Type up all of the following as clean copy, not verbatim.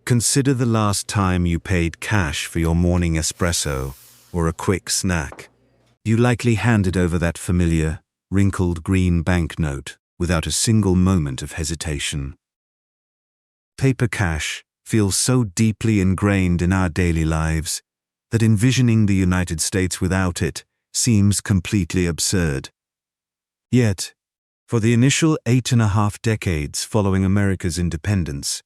Consider the last time you paid cash for your morning espresso or a quick snack. You likely handed over that familiar, wrinkled green banknote without a single moment of hesitation. Paper cash feels so deeply ingrained in our daily lives that envisioning the United States without it seems completely absurd. Yet, for the initial 8.5 decades following America's independence,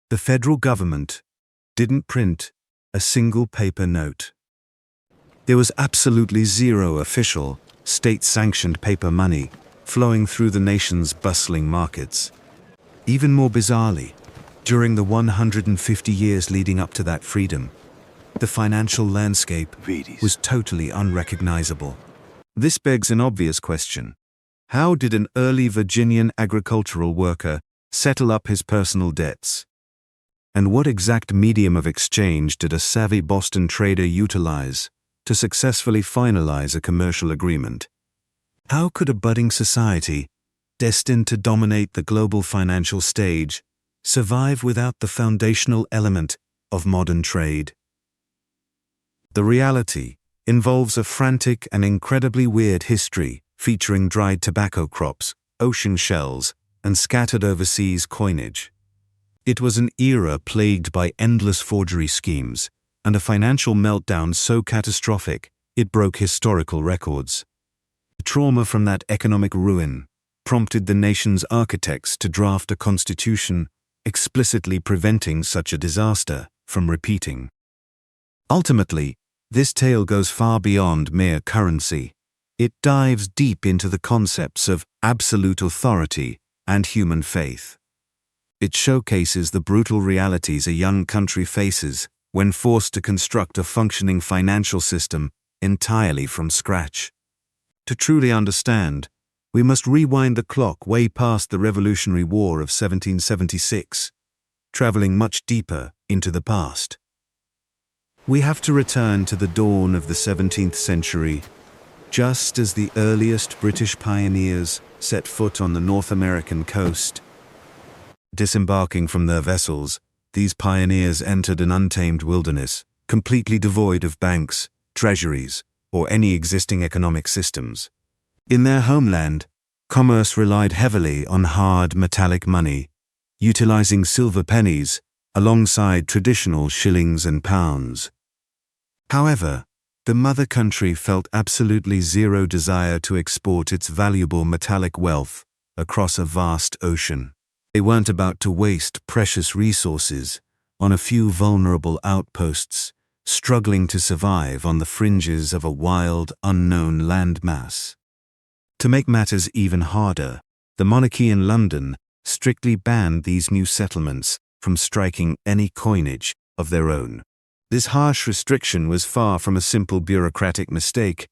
the federal government didn't print a single paper note. There was absolutely zero official, state-sanctioned paper money flowing through the nation's bustling markets. Even more bizarrely, during the 150 years leading up to that freedom, the financial landscape was totally unrecognizable. This begs an obvious question. How did an early Virginian agricultural worker settle up his personal debts? And what exact medium of exchange did a savvy Boston trader utilize to successfully finalize a commercial agreement? How could a budding society, destined to dominate the global financial stage, survive without the foundational element of modern trade? The reality involves a frantic and incredibly weird history featuring dried tobacco crops, ocean shells, and scattered overseas coinage. It was an era plagued by endless forgery schemes and a financial meltdown so catastrophic it broke historical records. The trauma from that economic ruin prompted the nation's architects to draft a constitution explicitly preventing such a disaster from repeating. Ultimately, this tale goes far beyond mere currency. It dives deep into the concepts of absolute authority and human faith. It showcases the brutal realities a young country faces when forced to construct a functioning financial system entirely from scratch. To truly understand, we must rewind the clock way past the Revolutionary War of 1776, traveling much deeper into the past. We have to return to the dawn of the 17th century, just as the earliest British pioneers set foot on the North American coast. Disembarking from their vessels, these pioneers entered an untamed wilderness, completely devoid of banks, treasuries, or any existing economic systems. In their homeland, commerce relied heavily on hard metallic money, utilizing silver pennies alongside traditional shillings and pounds. However, the mother country felt absolutely zero desire to export its valuable metallic wealth across a vast ocean. They weren't about to waste precious resources on a few vulnerable outposts, struggling to survive on the fringes of a wild, unknown landmass. To make matters even harder, the monarchy in London strictly banned these new settlements from striking any coinage of their own. This harsh restriction was far from a simple bureaucratic mistake.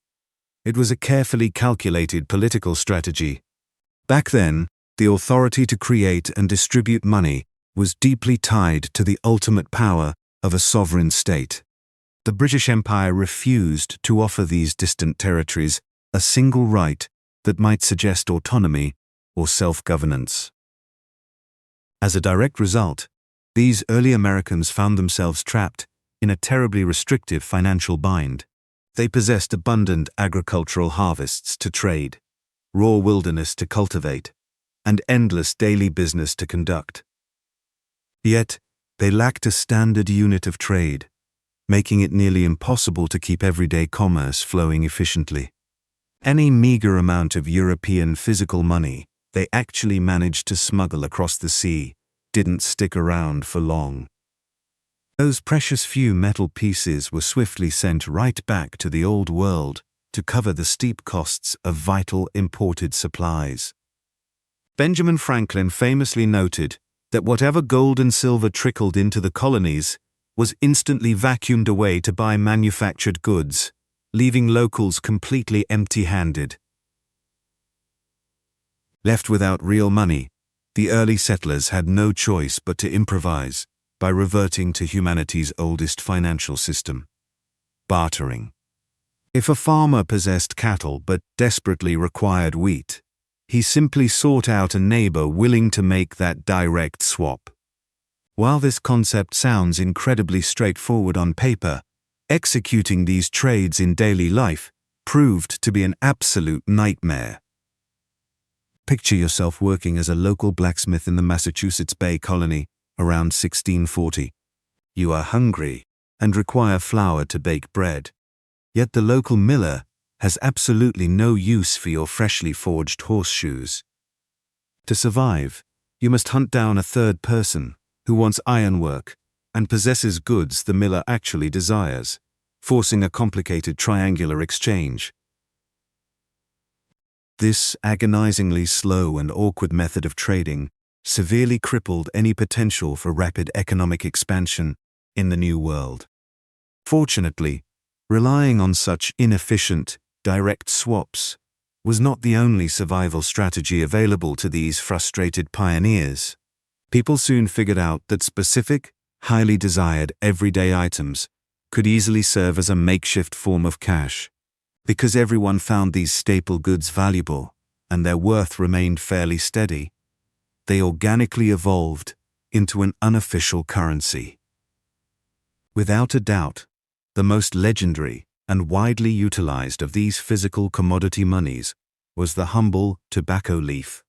It was a carefully calculated political strategy. Back then, the authority to create and distribute money was deeply tied to the ultimate power of a sovereign state. The British Empire refused to offer these distant territories a single right that might suggest autonomy or self-governance. As a direct result, these early Americans found themselves trapped in a terribly restrictive financial bind. They possessed abundant agricultural harvests to trade, raw wilderness to cultivate, and endless daily business to conduct. Yet, they lacked a standard unit of trade, making it nearly impossible to keep everyday commerce flowing efficiently. Any meager amount of European physical money they actually managed to smuggle across the sea didn't stick around for long. Those precious few metal pieces were swiftly sent right back to the old world to cover the steep costs of vital imported supplies. Benjamin Franklin famously noted that whatever gold and silver trickled into the colonies was instantly vacuumed away to buy manufactured goods, leaving locals completely empty-handed. Left without real money, the early settlers had no choice but to improvise by reverting to humanity's oldest financial system: bartering. If a farmer possessed cattle but desperately required wheat, he simply sought out a neighbor willing to make that direct swap. While this concept sounds incredibly straightforward on paper, executing these trades in daily life proved to be an absolute nightmare. Picture yourself working as a local blacksmith in the Massachusetts Bay Colony around 1640. You are hungry and require flour to bake bread, yet the local miller has absolutely no use for your freshly forged horseshoes. To survive, you must hunt down a third person who wants ironwork and possesses goods the miller actually desires, forcing a complicated triangular exchange. This agonizingly slow and awkward method of trading severely crippled any potential for rapid economic expansion in the New World. Fortunately, relying on such inefficient, direct swaps was not the only survival strategy available to these frustrated pioneers. People soon figured out that specific, highly desired everyday items could easily serve as a makeshift form of cash. Because everyone found these staple goods valuable and their worth remained fairly steady, they organically evolved into an unofficial currency. Without a doubt, the most legendary and widely utilized of these physical commodity monies was the humble tobacco leaf.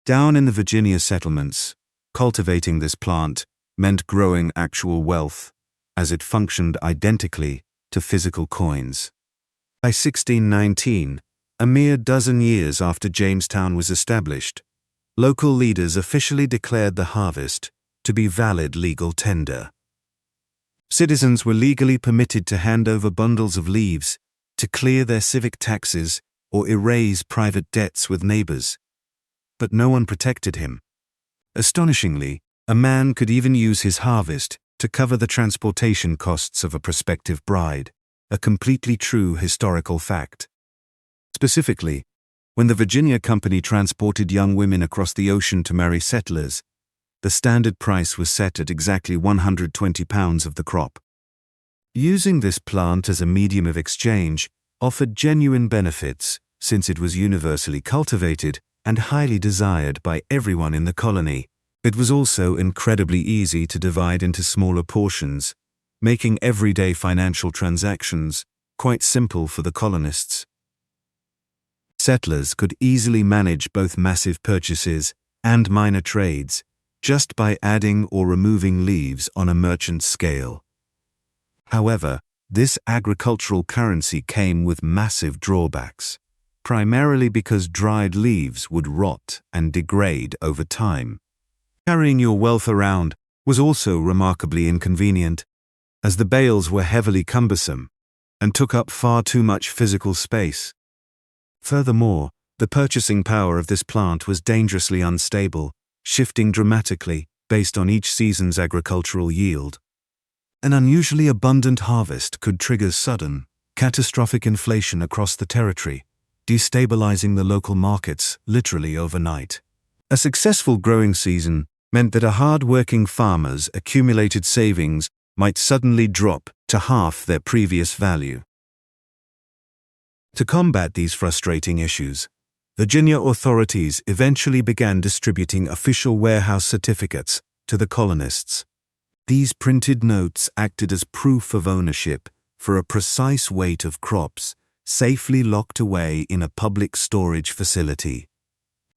Down in the Virginia settlements, cultivating this plant meant growing actual wealth, as it functioned identically to physical coins. By 1619, a mere dozen years after Jamestown was established, local leaders officially declared the harvest to be valid legal tender. Citizens were legally permitted to hand over bundles of leaves to clear their civic taxes or erase private debts with neighbors. But no one protected him. Astonishingly, a man could even use his harvest to cover the transportation costs of a prospective bride, a completely true historical fact. Specifically, when the Virginia Company transported young women across the ocean to marry settlers, the standard price was set at exactly 120 pounds of the crop. Using this plant as a medium of exchange offered genuine benefits, since it was universally cultivated and highly desired by everyone in the colony. It was also incredibly easy to divide into smaller portions, making everyday financial transactions quite simple for the colonists. Settlers could easily manage both massive purchases and minor trades just by adding or removing leaves on a merchant scale. However, this agricultural currency came with massive drawbacks, primarily because dried leaves would rot and degrade over time. Carrying your wealth around was also remarkably inconvenient, as the bales were heavily cumbersome and took up far too much physical space. Furthermore, the purchasing power of this plant was dangerously unstable, shifting dramatically based on each season's agricultural yield. An unusually abundant harvest could trigger sudden, catastrophic inflation across the territory, destabilizing the local markets literally overnight. A successful growing season meant that a hard-working farmer's accumulated savings might suddenly drop to half their previous value. To combat these frustrating issues, Virginia authorities eventually began distributing official warehouse certificates to the colonists. These printed notes acted as proof of ownership for a precise weight of crops safely locked away in a public storage facility.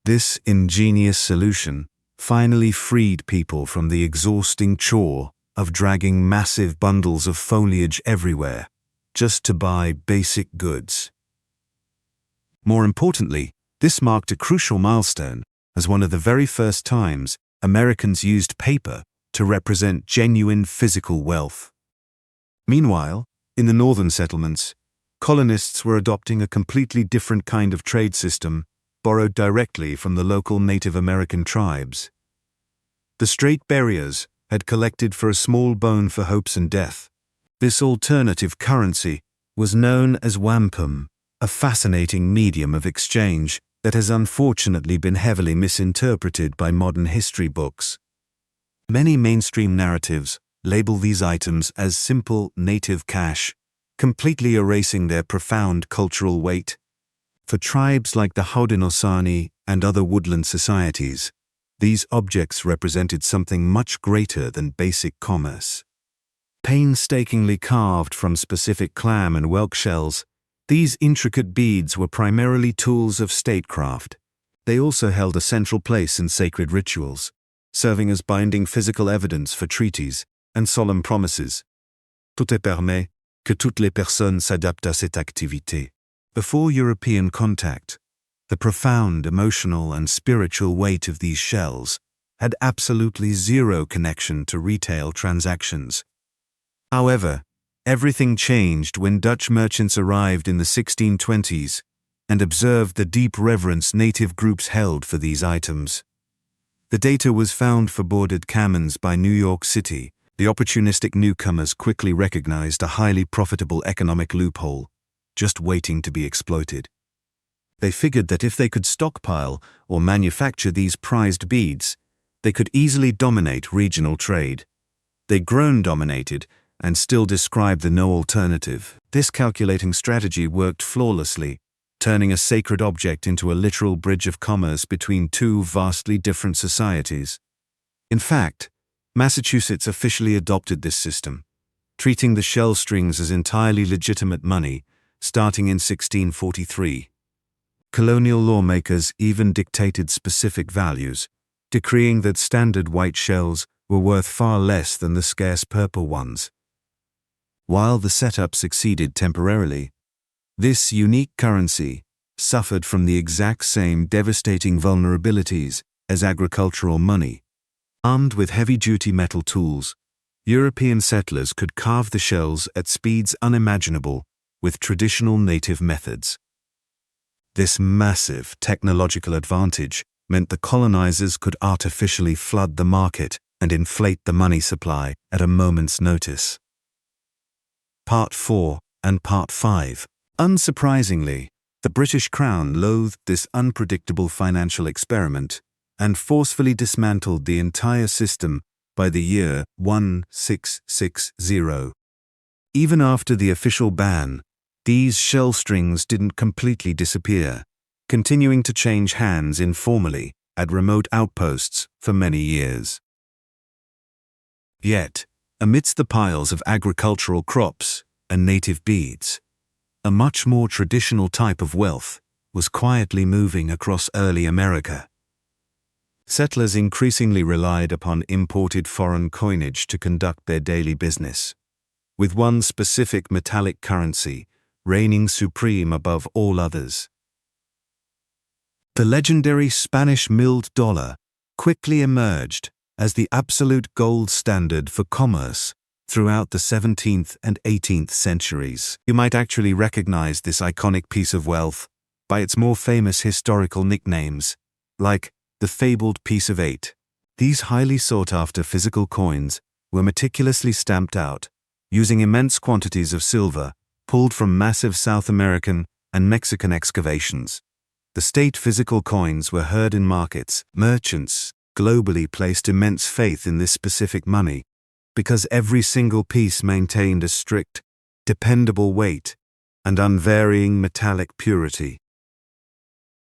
This ingenious solution finally freed people from the exhausting chore of dragging massive bundles of foliage everywhere just to buy basic goods. More importantly, this marked a crucial milestone as one of the very first times Americans used paper to represent genuine physical wealth. Meanwhile, in the northern settlements, colonists were adopting a completely different kind of trade system borrowed directly from the local Native American tribes. The Strait Barriers had collected for a small bone for hopes and death. This alternative currency was known as wampum, a fascinating medium of exchange that has unfortunately been heavily misinterpreted by modern history books. Many mainstream narratives label these items as simple native cash, completely erasing their profound cultural weight. For tribes like the Haudenosaunee and other woodland societies, These objects represented something much greater than basic commerce. Painstakingly carved from specific clam and whelk shells, these intricate beads were primarily tools of statecraft. They also held a central place in sacred rituals, serving as binding physical evidence for treaties and solemn promises. Tout est permis, que toutes les personnes s'adaptent à cette activité. Before European contact, the profound emotional and spiritual weight of these shells had absolutely zero connection to retail transactions. However, everything changed when Dutch merchants arrived in the 1620s and observed the deep reverence native groups held for these items. The data was found for boarded cannons by New York City. The opportunistic newcomers quickly recognized a highly profitable economic loophole, just waiting to be exploited. They figured that if they could stockpile or manufacture these prized beads, they could easily dominate regional trade. They dominated and still described the no alternative. This calculating strategy worked flawlessly, turning a sacred object into a literal bridge of commerce between two vastly different societies. In fact, Massachusetts officially adopted this system, treating the shell strings as entirely legitimate money, starting in 1643. Colonial lawmakers even dictated specific values, decreeing that standard white shells were worth far less than the scarce purple ones. While the setup succeeded temporarily, this unique currency suffered from the exact same devastating vulnerabilities as agricultural money. Armed with heavy-duty metal tools, European settlers could carve the shells at speeds unimaginable with traditional native methods. This massive technological advantage meant the colonizers could artificially flood the market and inflate the money supply at a moment's notice. Part 4 and Part 5. Unsurprisingly, the British Crown loathed this unpredictable financial experiment and forcefully dismantled the entire system by the year 1660. Even after the official ban, these shell strings didn't completely disappear, continuing to change hands informally at remote outposts for many years. Yet, amidst the piles of agricultural crops and native beads, a much more traditional type of wealth was quietly moving across early America. Settlers increasingly relied upon imported foreign coinage to conduct their daily business, with one specific metallic currency reigning supreme above all others. The legendary Spanish milled dollar quickly emerged as the absolute gold standard for commerce throughout the 17th and 18th centuries. You might actually recognize this iconic piece of wealth by its more famous historical nicknames, like the fabled piece of 8. These highly sought-after physical coins were meticulously stamped out, using immense quantities of silver pulled from massive South American and Mexican excavations. The state physical coins were heard in markets. Merchants globally placed immense faith in this specific money because every single piece maintained a strict, dependable weight and unvarying metallic purity.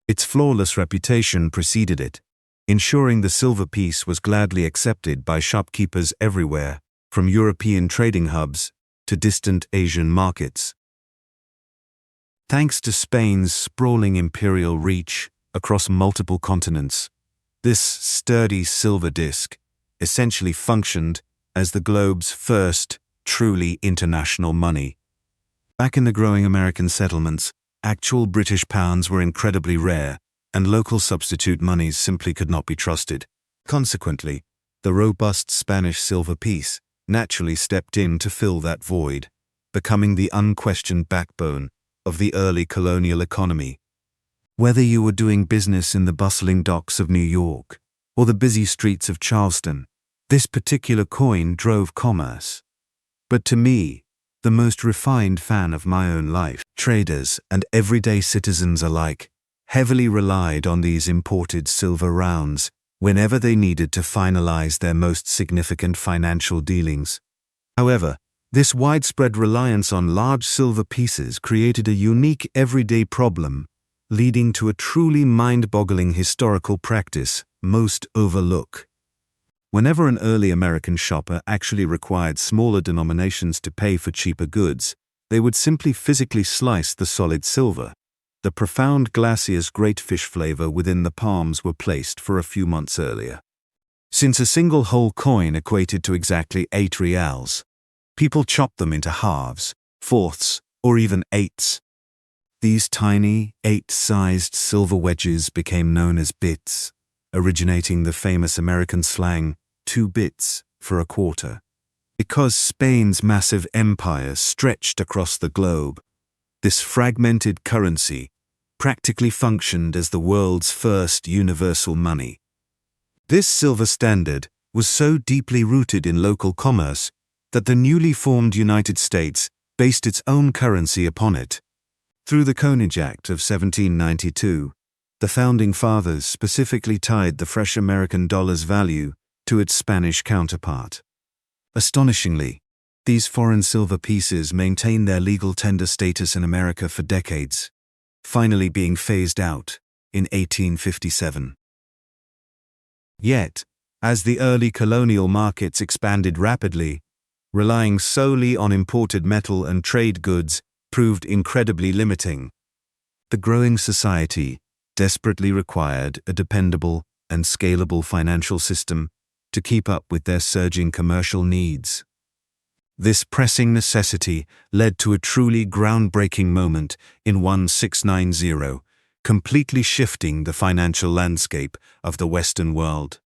Its flawless reputation preceded it, ensuring the silver piece was gladly accepted by shopkeepers everywhere, from European trading hubs to distant Asian markets. Thanks to Spain's sprawling imperial reach across multiple continents, this sturdy silver disc essentially functioned as the globe's first truly international money. Back in the growing American settlements, actual British pounds were incredibly rare, and local substitute monies simply could not be trusted. Consequently, the robust Spanish silver piece naturally stepped in to fill that void, becoming the unquestioned backbone of the early colonial economy. Whether you were doing business in the bustling docks of New York or the busy streets of Charleston, this particular coin drove commerce. But to me, the most refined fan of my own life, traders and everyday citizens alike heavily relied on these imported silver rounds whenever they needed to finalize their most significant financial dealings. However, this widespread reliance on large silver pieces created a unique everyday problem leading to a truly mind-boggling historical practice most overlook. Whenever an early American shopper actually required smaller denominations to pay for cheaper goods, they would simply physically slice the solid silver. The profound glaciers great fish flavor within the palms were placed for a few months earlier. Since a single whole coin equated to exactly 8 reals, people chopped them into halves, fourths, or even eighths. These tiny, 8-sized silver wedges became known as bits, originating the famous American slang, 2 bits for a quarter. Because Spain's massive empire stretched across the globe, this fragmented currency practically functioned as the world's first universal money. This silver standard was so deeply rooted in local commerce that the newly formed United States based its own currency upon it. Through the Coinage Act of 1792, the Founding Fathers specifically tied the fresh American dollar's value to its Spanish counterpart. Astonishingly, these foreign silver pieces maintained their legal tender status in America for decades, finally being phased out in 1857. Yet, as the early colonial markets expanded rapidly, relying solely on imported metal and trade goods proved incredibly limiting. The growing society desperately required a dependable and scalable financial system to keep up with their surging commercial needs. This pressing necessity led to a truly groundbreaking moment in 1690, completely shifting the financial landscape of the Western world.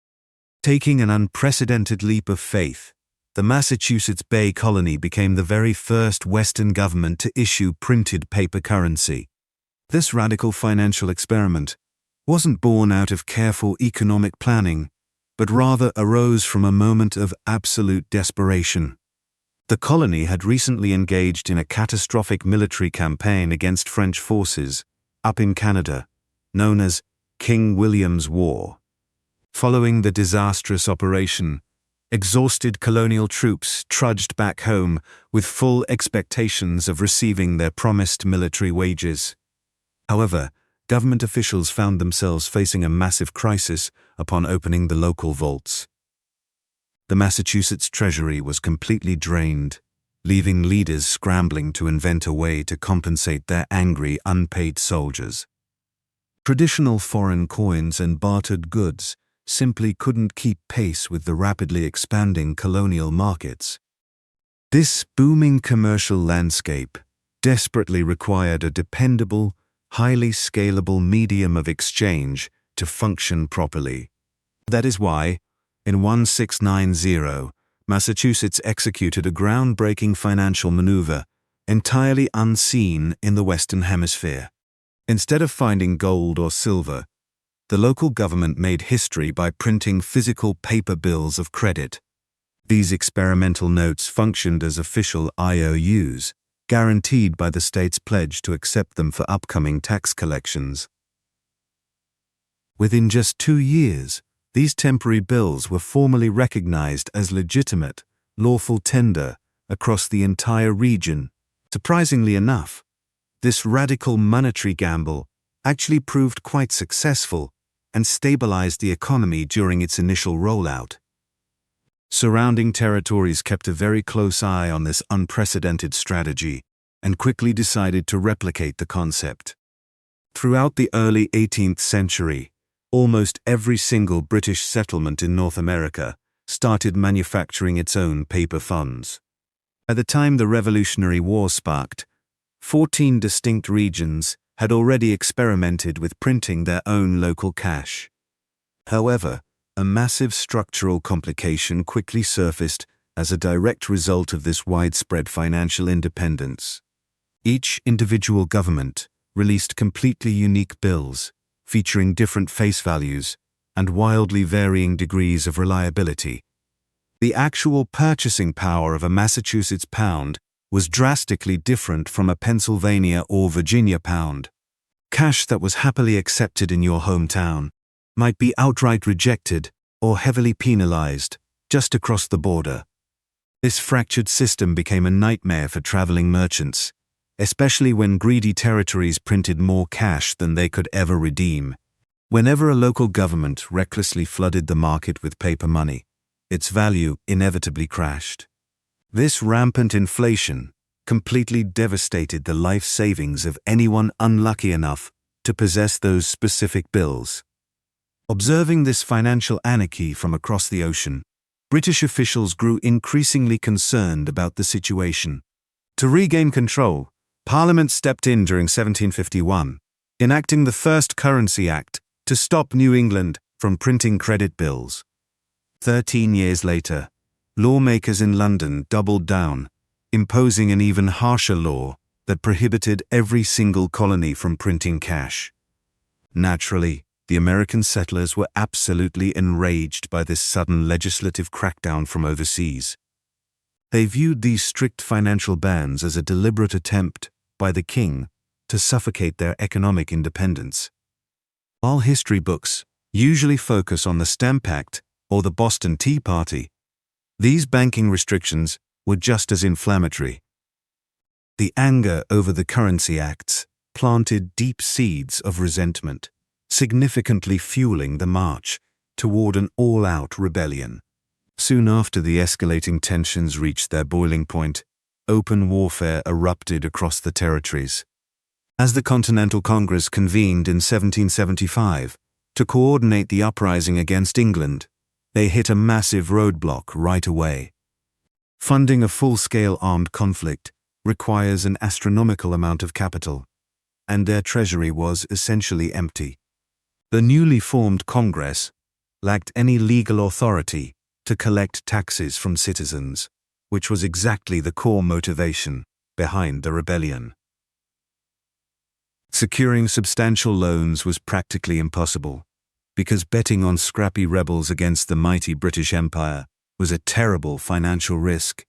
Taking an unprecedented leap of faith, the Massachusetts Bay Colony became the very first Western government to issue printed paper currency. This radical financial experiment wasn't born out of careful economic planning, but rather arose from a moment of absolute desperation. The colony had recently engaged in a catastrophic military campaign against French forces up in Canada, known as King William's War. Following the disastrous operation, exhausted colonial troops trudged back home with full expectations of receiving their promised military wages. However, government officials found themselves facing a massive crisis upon opening the local vaults. The Massachusetts treasury was completely drained, leaving leaders scrambling to invent a way to compensate their angry, unpaid soldiers. Traditional foreign coins and bartered goods simply couldn't keep pace with the rapidly expanding colonial markets. This booming commercial landscape desperately required a dependable, highly scalable medium of exchange to function properly. That is why, in 1690, Massachusetts executed a groundbreaking financial maneuver entirely unseen in the Western Hemisphere. Instead of finding gold or silver, the local government made history by printing physical paper bills of credit. These experimental notes functioned as official IOUs, guaranteed by the state's pledge to accept them for upcoming tax collections. Within just 2 years, these temporary bills were formally recognized as legitimate, lawful tender across the entire region. Surprisingly enough, this radical monetary gamble actually proved quite successful and stabilized the economy during its initial rollout. Surrounding territories kept a very close eye on this unprecedented strategy and quickly decided to replicate the concept. Throughout the early 18th century, almost every single British settlement in North America started manufacturing its own paper funds. By the time the Revolutionary War sparked, 14 distinct regions had already experimented with printing their own local cash. However, a massive structural complication quickly surfaced as a direct result of this widespread financial independence. Each individual government released completely unique bills, featuring different face values and wildly varying degrees of reliability. The actual purchasing power of a Massachusetts pound was drastically different from a Pennsylvania or Virginia pound. Cash that was happily accepted in your hometown might be outright rejected or heavily penalized just across the border. This fractured system became a nightmare for traveling merchants, especially when greedy territories printed more cash than they could ever redeem. Whenever a local government recklessly flooded the market with paper money, its value inevitably crashed. This rampant inflation completely devastated the life savings of anyone unlucky enough to possess those specific bills. Observing this financial anarchy from across the ocean, British officials grew increasingly concerned about the situation. To regain control, Parliament stepped in during 1751, enacting the first Currency Act to stop New England from printing credit bills. 13 years later, lawmakers in London doubled down, imposing an even harsher law that prohibited every single colony from printing cash. Naturally, the American settlers were absolutely enraged by this sudden legislative crackdown from overseas. They viewed these strict financial bans as a deliberate attempt by the king to suffocate their economic independence. While history books usually focus on the Stamp Act or the Boston Tea Party, these banking restrictions were just as inflammatory. The anger over the Currency Acts planted deep seeds of resentment, significantly fueling the march toward an all-out rebellion. Soon after the escalating tensions reached their boiling point, open warfare erupted across the territories. As the Continental Congress convened in 1775 to coordinate the uprising against England, they hit a massive roadblock right away. Funding a full-scale armed conflict requires an astronomical amount of capital, and their treasury was essentially empty. The newly formed Congress lacked any legal authority to collect taxes from citizens, which was exactly the core motivation behind the rebellion. Securing substantial loans was practically impossible, because betting on scrappy rebels against the mighty British Empire was a terrible financial risk.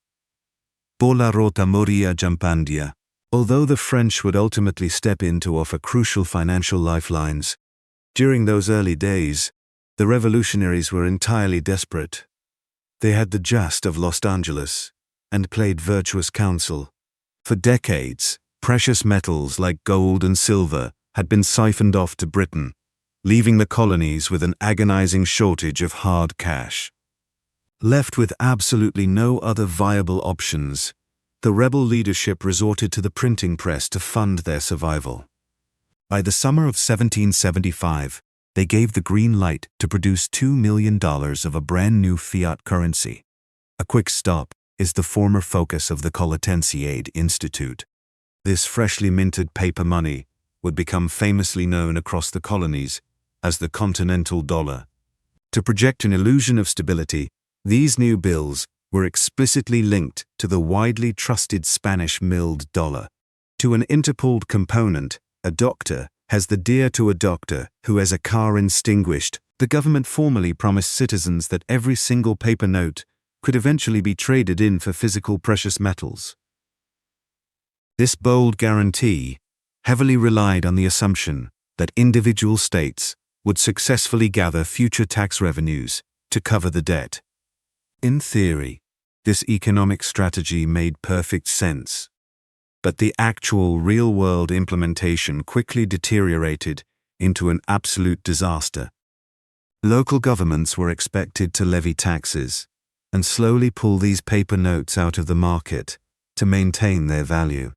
Bola rota moria jampandia. Although the French would ultimately step in to offer crucial financial lifelines, during those early days, the revolutionaries were entirely desperate. They had the just of Los Angeles and played virtuous counsel. For decades, precious metals like gold and silver had been siphoned off to Britain, leaving the colonies with an agonizing shortage of hard cash. Left with absolutely no other viable options, the rebel leadership resorted to the printing press to fund their survival. By the summer of 1775, they gave the green light to produce $2 million of a brand new fiat currency. A quick stop is the former focus of the Colonial Institute. This freshly minted paper money would become famously known across the colonies as the Continental Dollar. To project an illusion of stability, these new bills were explicitly linked to the widely trusted Spanish milled dollar. To an interpoled component, a doctor has the dear to a doctor who has a car extinguished. The government formally promised citizens that every single paper note could eventually be traded in for physical precious metals. This bold guarantee heavily relied on the assumption that individual states would successfully gather future tax revenues to cover the debt. In theory, this economic strategy made perfect sense, but the actual real-world implementation quickly deteriorated into an absolute disaster. Local governments were expected to levy taxes and slowly pull these paper notes out of the market to maintain their value.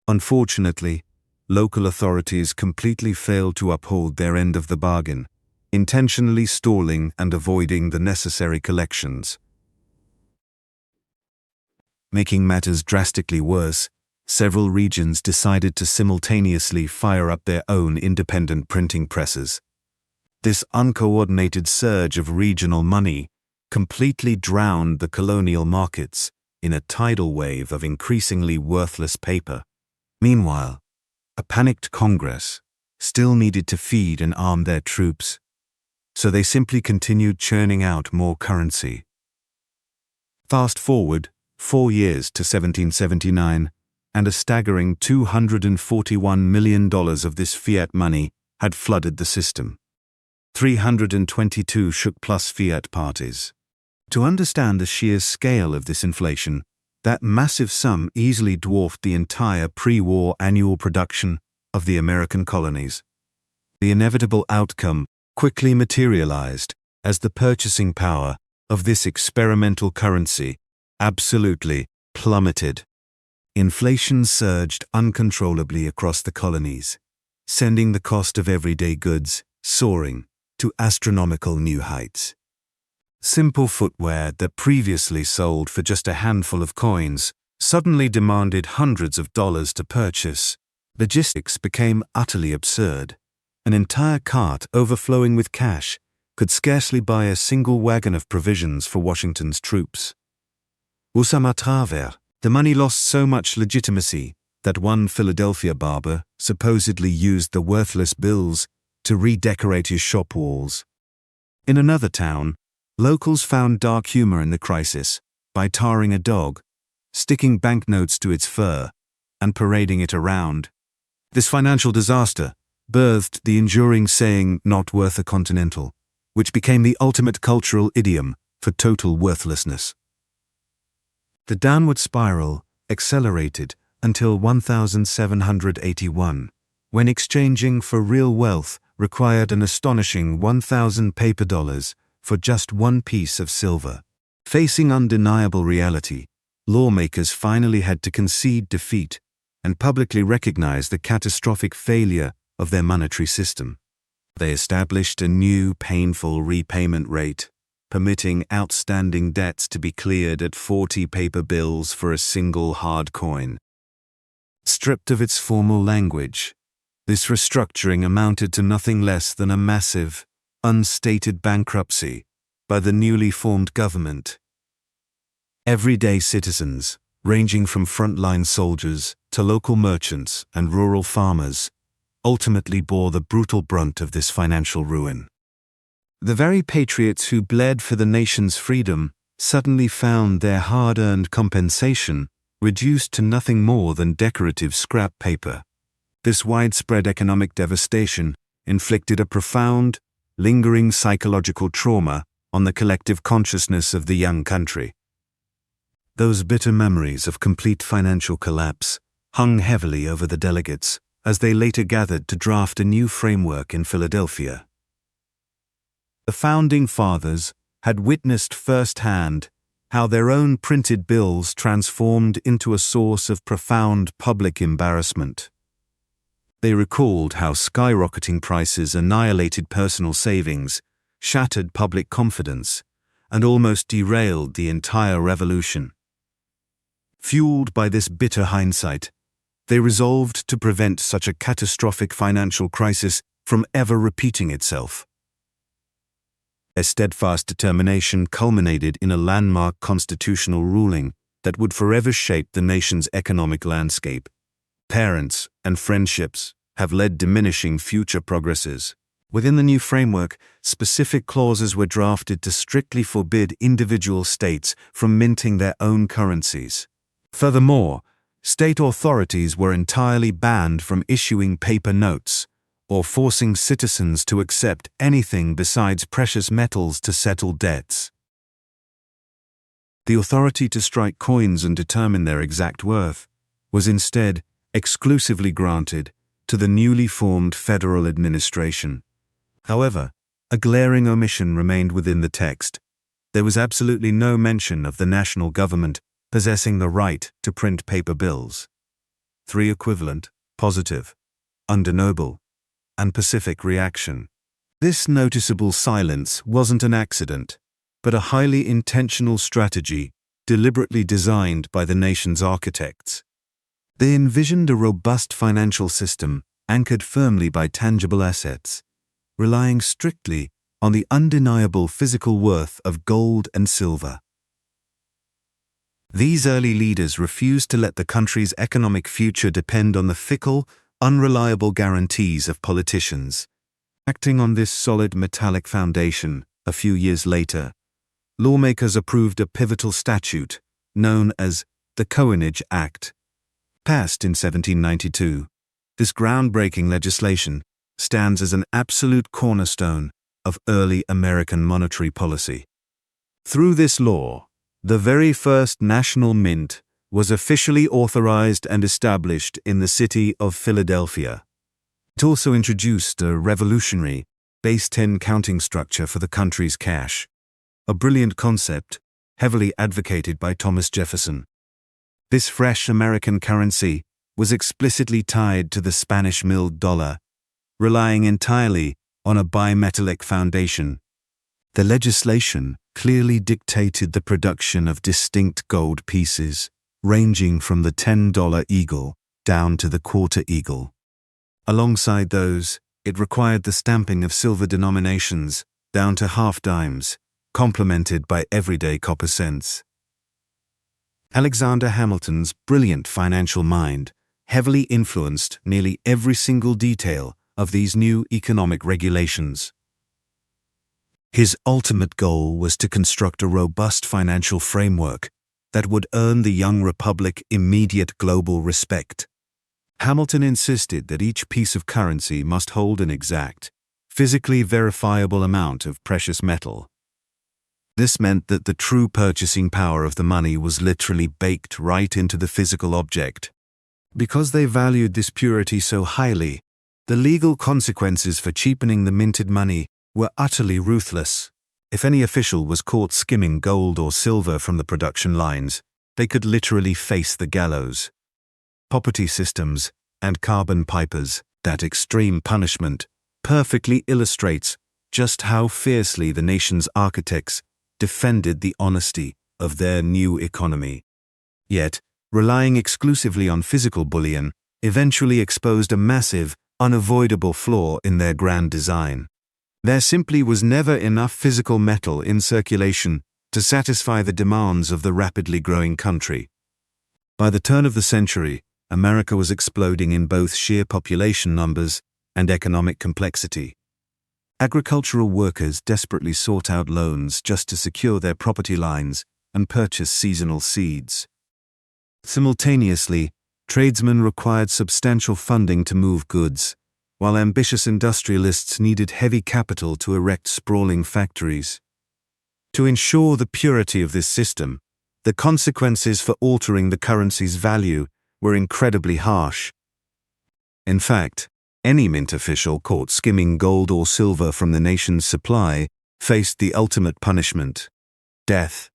Unfortunately, local authorities completely failed to uphold their end of the bargain, intentionally stalling and avoiding the necessary collections. Making matters drastically worse, several regions decided to simultaneously fire up their own independent printing presses. This uncoordinated surge of regional money completely drowned the colonial markets in a tidal wave of increasingly worthless paper. Meanwhile, a panicked Congress still needed to feed and arm their troops, so they simply continued churning out more currency. Fast forward 4 years to 1779, and a staggering $241 million of this fiat money had flooded the system. 322 shook plus fiat parties. To understand the sheer scale of this inflation, That massive sum easily dwarfed the entire pre-war annual production of the American colonies. The inevitable outcome quickly materialized as the purchasing power of this experimental currency absolutely plummeted. Inflation surged uncontrollably across the colonies, sending the cost of everyday goods soaring to astronomical new heights. Simple footwear that previously sold for just a handful of coins suddenly demanded hundreds of dollars to purchase. Logistics became utterly absurd. An entire cart overflowing with cash could scarcely buy a single wagon of provisions for Washington's troops. Oussama travers, the money lost so much legitimacy that one Philadelphia barber supposedly used the worthless bills to redecorate his shop walls. In another town, locals found dark humor in the crisis by tarring a dog, sticking banknotes to its fur, and parading it around. This financial disaster birthed the enduring saying, "not worth a Continental," which became the ultimate cultural idiom for total worthlessness. The downward spiral accelerated until 1781, when exchanging for real wealth required an astonishing 1,000 paper dollars for just one piece of silver. Facing undeniable reality, lawmakers finally had to concede defeat and publicly recognize the catastrophic failure of their monetary system. They established a new, painful repayment rate, permitting outstanding debts to be cleared at 40 paper bills for a single hard coin. Stripped of its formal language, this restructuring amounted to nothing less than a massive, unstated bankruptcy by the newly formed government. Everyday citizens, ranging from frontline soldiers to local merchants and rural farmers, ultimately bore the brutal brunt of this financial ruin. The very patriots who bled for the nation's freedom suddenly found their hard-earned compensation reduced to nothing more than decorative scrap paper. This widespread economic devastation inflicted a profound, lingering psychological trauma on the collective consciousness of the young country. Those bitter memories of complete financial collapse hung heavily over the delegates as they later gathered to draft a new framework in Philadelphia. The Founding Fathers had witnessed firsthand how their own printed bills transformed into a source of profound public embarrassment. They recalled how skyrocketing prices annihilated personal savings, shattered public confidence, and almost derailed the entire revolution. Fueled by this bitter hindsight, they resolved to prevent such a catastrophic financial crisis from ever repeating itself. Their steadfast determination culminated in a landmark constitutional ruling that would forever shape the nation's economic landscape. Parents and friendships have led diminishing future progresses. Within the new framework, specific clauses were drafted to strictly forbid individual states from minting their own currencies. Furthermore, state authorities were entirely banned from issuing paper notes or forcing citizens to accept anything besides precious metals to settle debts. The authority to strike coins and determine their exact worth was instead exclusively granted to the newly formed federal administration. However, a glaring omission remained within the text. There was absolutely no mention of the national government possessing the right to print paper bills. 3 equivalent, positive, under noble, and pacific reaction. This noticeable silence wasn't an accident, but a highly intentional strategy deliberately designed by the nation's architects. They envisioned a robust financial system anchored firmly by tangible assets, relying strictly on the undeniable physical worth of gold and silver. These early leaders refused to let the country's economic future depend on the fickle, unreliable guarantees of politicians. Acting on this solid metallic foundation, a few years later, lawmakers approved a pivotal statute known as the Coinage Act. Passed in 1792, this groundbreaking legislation stands as an absolute cornerstone of early American monetary policy. Through this law, the very first national mint was officially authorized and established in the city of Philadelphia. It also introduced a revolutionary base 10 counting structure for the country's cash, a brilliant concept heavily advocated by Thomas Jefferson. This fresh American currency was explicitly tied to the Spanish milled dollar, relying entirely on a bimetallic foundation. The legislation clearly dictated the production of distinct gold pieces, ranging from the $10 eagle down to the quarter eagle. Alongside those, it required the stamping of silver denominations down to half dimes, complemented by everyday copper cents. Alexander Hamilton's brilliant financial mind heavily influenced nearly every single detail of these new economic regulations. His ultimate goal was to construct a robust financial framework that would earn the young republic immediate global respect. Hamilton insisted that each piece of currency must hold an exact, physically verifiable amount of precious metal. This meant that the true purchasing power of the money was literally baked right into the physical object. Because they valued this purity so highly, the legal consequences for cheapening the minted money were utterly ruthless. If any official was caught skimming gold or silver from the production lines, they could literally face the gallows. Property systems and carbon pipers, that extreme punishment, perfectly illustrates just how fiercely the nation's architects defended the honesty of their new economy. Yet, relying exclusively on physical bullion eventually exposed a massive, unavoidable flaw in their grand design. There simply was never enough physical metal in circulation to satisfy the demands of the rapidly growing country. By the turn of the century, America was exploding in both sheer population numbers and economic complexity. Agricultural workers desperately sought out loans just to secure their property lines and purchase seasonal seeds. Simultaneously, tradesmen required substantial funding to move goods, while ambitious industrialists needed heavy capital to erect sprawling factories. To ensure the purity of this system, the consequences for altering the currency's value were incredibly harsh. In fact, any mint official caught skimming gold or silver from the nation's supply faced the ultimate punishment: death.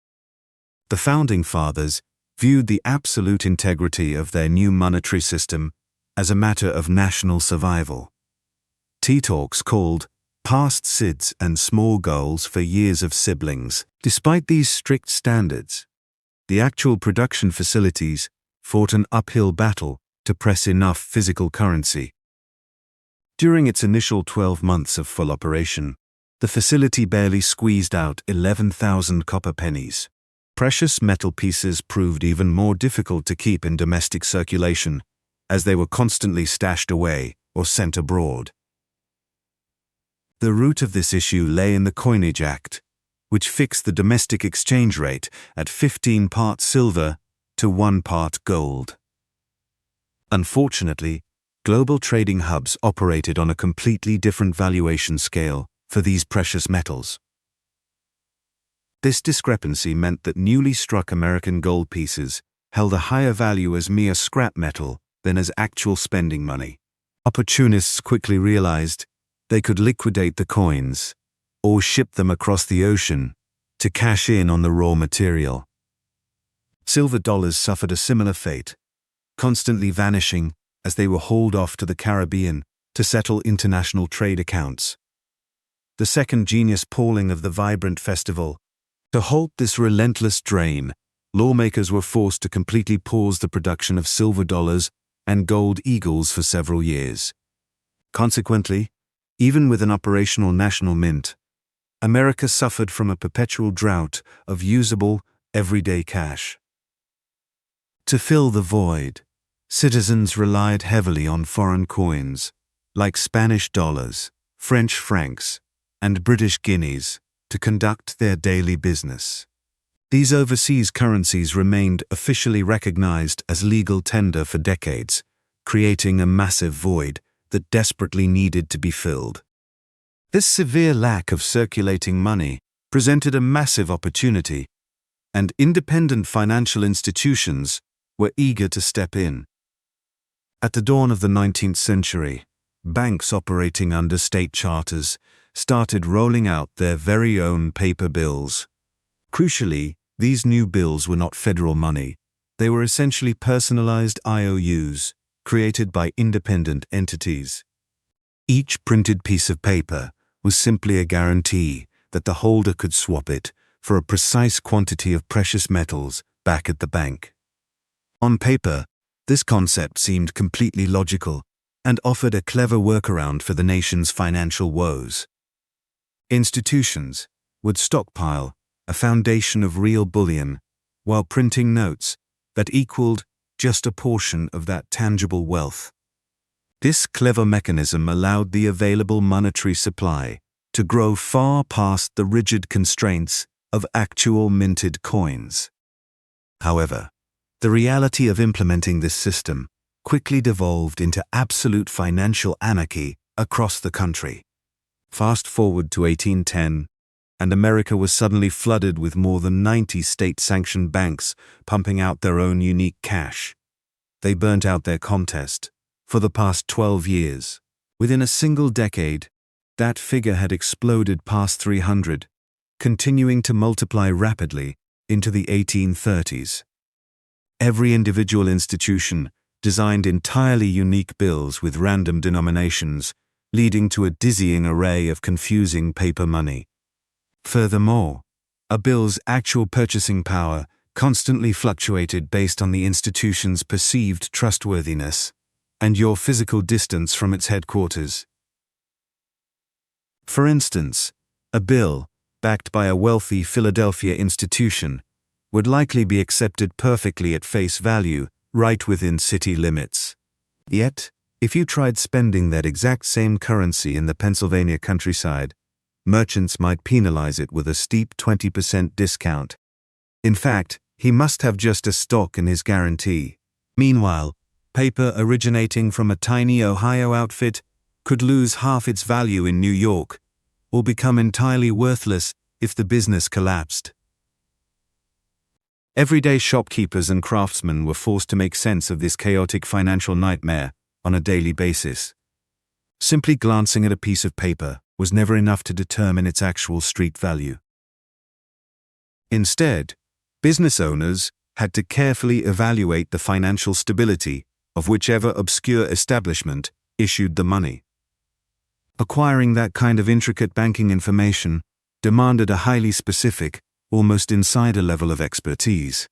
The Founding Fathers viewed the absolute integrity of their new monetary system as a matter of national survival. Tea talks called past SIDS and small goals for years of siblings. Despite these strict standards, the actual production facilities fought an uphill battle to press enough physical currency. During its initial 12 months of full operation, the facility barely squeezed out 11,000 copper pennies. Precious metal pieces proved even more difficult to keep in domestic circulation, as they were constantly stashed away or sent abroad. The root of this issue lay in the Coinage Act, which fixed the domestic exchange rate at 15 parts silver to 1 part gold. Unfortunately, global trading hubs operated on a completely different valuation scale for these precious metals. This discrepancy meant that newly struck American gold pieces held a higher value as mere scrap metal than as actual spending money. Opportunists quickly realized they could liquidate the coins or ship them across the ocean to cash in on the raw material. Silver dollars suffered a similar fate, constantly vanishing as they were hauled off to the Caribbean to settle international trade accounts. The second genius pauling of the vibrant festival. To halt this relentless drain, lawmakers were forced to completely pause the production of silver dollars and gold eagles for several years. Consequently, even with an operational national mint, America suffered from a perpetual drought of usable, everyday cash. To fill the void, citizens relied heavily on foreign coins, like Spanish dollars, French francs, and British guineas, to conduct their daily business. These overseas currencies remained officially recognized as legal tender for decades, creating a massive void that desperately needed to be filled. This severe lack of circulating money presented a massive opportunity, and independent financial institutions were eager to step in. At the dawn of the 19th century, banks operating under state charters started rolling out their very own paper bills. Crucially, these new bills were not federal money. They were essentially personalized IOUs created by independent entities. Each printed piece of paper was simply a guarantee that the holder could swap it for a precise quantity of precious metals back at the bank. On paper, this concept seemed completely logical and offered a clever workaround for the nation's financial woes. Institutions would stockpile a foundation of real bullion while printing notes that equaled just a portion of that tangible wealth. This clever mechanism allowed the available monetary supply to grow far past the rigid constraints of actual minted coins. However, the reality of implementing this system quickly devolved into absolute financial anarchy across the country. Fast forward to 1810, and America was suddenly flooded with more than 90 state-sanctioned banks pumping out their own unique cash. They burnt out their contest for the past 12 years. Within a single decade, that figure had exploded past 300, continuing to multiply rapidly into the 1830s. Every individual institution designed entirely unique bills with random denominations, leading to a dizzying array of confusing paper money. Furthermore, a bill's actual purchasing power constantly fluctuated based on the institution's perceived trustworthiness and your physical distance from its headquarters. For instance, a bill backed by a wealthy Philadelphia institution would likely be accepted perfectly at face value right within city limits. Yet, if you tried spending that exact same currency in the Pennsylvania countryside, merchants might penalize it with a steep 20% discount. In fact, he must have just a stock in his guarantee. Meanwhile, paper originating from a tiny Ohio outfit could lose half its value in New York, or become entirely worthless if the business collapsed. Everyday shopkeepers and craftsmen were forced to make sense of this chaotic financial nightmare on a daily basis. Simply glancing at a piece of paper was never enough to determine its actual street value. Instead, business owners had to carefully evaluate the financial stability of whichever obscure establishment issued the money. Acquiring that kind of intricate banking information demanded a highly specific, almost insider level of expertise.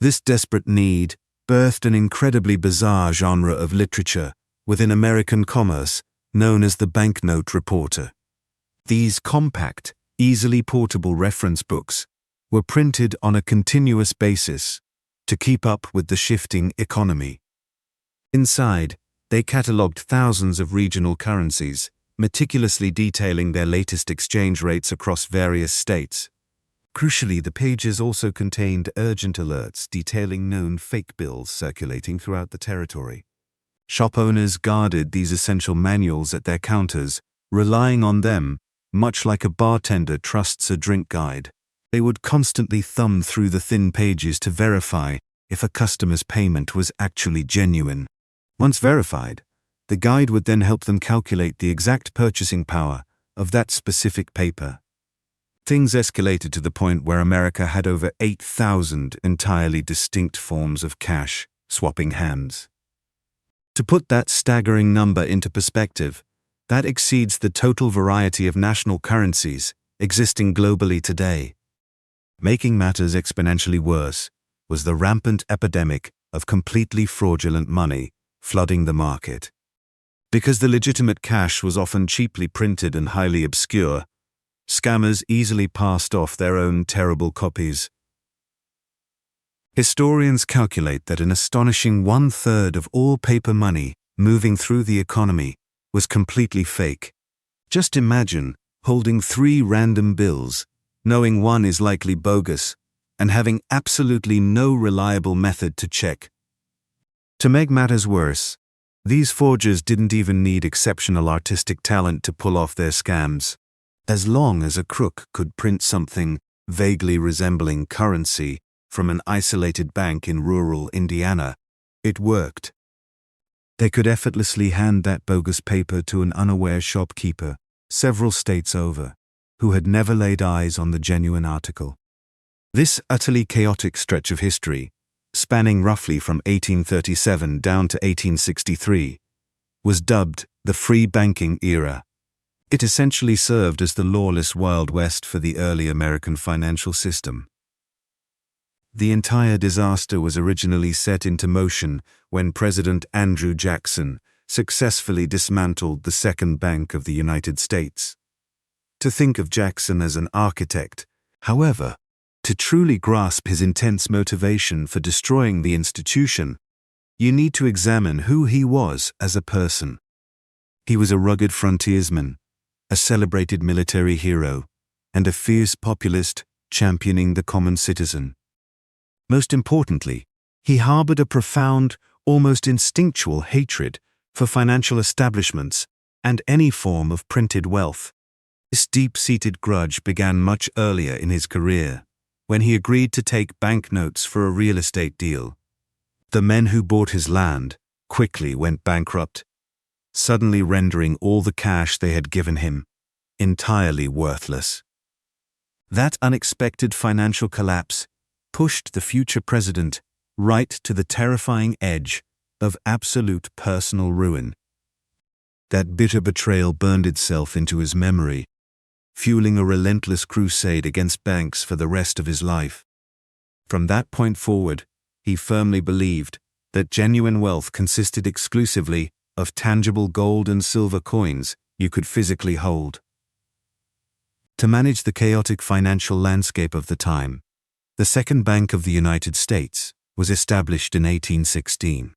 This desperate need birthed an incredibly bizarre genre of literature within American commerce known as the banknote reporter. These compact, easily portable reference books were printed on a continuous basis to keep up with the shifting economy. Inside, they catalogued thousands of regional currencies, meticulously detailing their latest exchange rates across various states. Crucially, the pages also contained urgent alerts detailing known fake bills circulating throughout the territory. Shop owners guarded these essential manuals at their counters, relying on them, much like a bartender trusts a drink guide. They would constantly thumb through the thin pages to verify if a customer's payment was actually genuine. Once verified, the guide would then help them calculate the exact purchasing power of that specific paper. Things escalated to the point where America had over 8,000 entirely distinct forms of cash swapping hands. To put that staggering number into perspective, that exceeds the total variety of national currencies existing globally today. Making matters exponentially worse was the rampant epidemic of completely fraudulent money flooding the market. Because the legitimate cash was often cheaply printed and highly obscure, scammers easily passed off their own terrible copies. Historians calculate that an astonishing 1/3 of all paper money moving through the economy was completely fake. Just imagine holding 3 random bills, knowing one is likely bogus, and having absolutely no reliable method to check. To make matters worse, these forgers didn't even need exceptional artistic talent to pull off their scams. As long as a crook could print something vaguely resembling currency from an isolated bank in rural Indiana. It worked. They could effortlessly hand that bogus paper to an unaware shopkeeper several states over, who had never laid eyes on the genuine article. This utterly chaotic stretch of history, spanning roughly from 1837 down to 1863, was dubbed the free banking era. It essentially served as the lawless Wild West for the early American financial system. The entire disaster was originally set into motion when President Andrew Jackson successfully dismantled the Second Bank of the United States. To think of Jackson as an architect, however, to truly grasp his intense motivation for destroying the institution, you need to examine who he was as a person. He was a rugged frontiersman, a celebrated military hero, and a fierce populist championing the common citizen. Most importantly, he harbored a profound, almost instinctual hatred for financial establishments and any form of printed wealth. This deep-seated grudge began much earlier in his career, when he agreed to take banknotes for a real estate deal. The men who bought his land quickly went bankrupt, suddenly rendering all the cash they had given him entirely worthless. That unexpected financial collapse pushed the future president right to the terrifying edge of absolute personal ruin. That bitter betrayal burned itself into his memory, fueling a relentless crusade against banks for the rest of his life. From that point forward, he firmly believed that genuine wealth consisted exclusively of tangible gold and silver coins you could physically hold. To manage the chaotic financial landscape of the time, the Second Bank of the United States was established in 1816.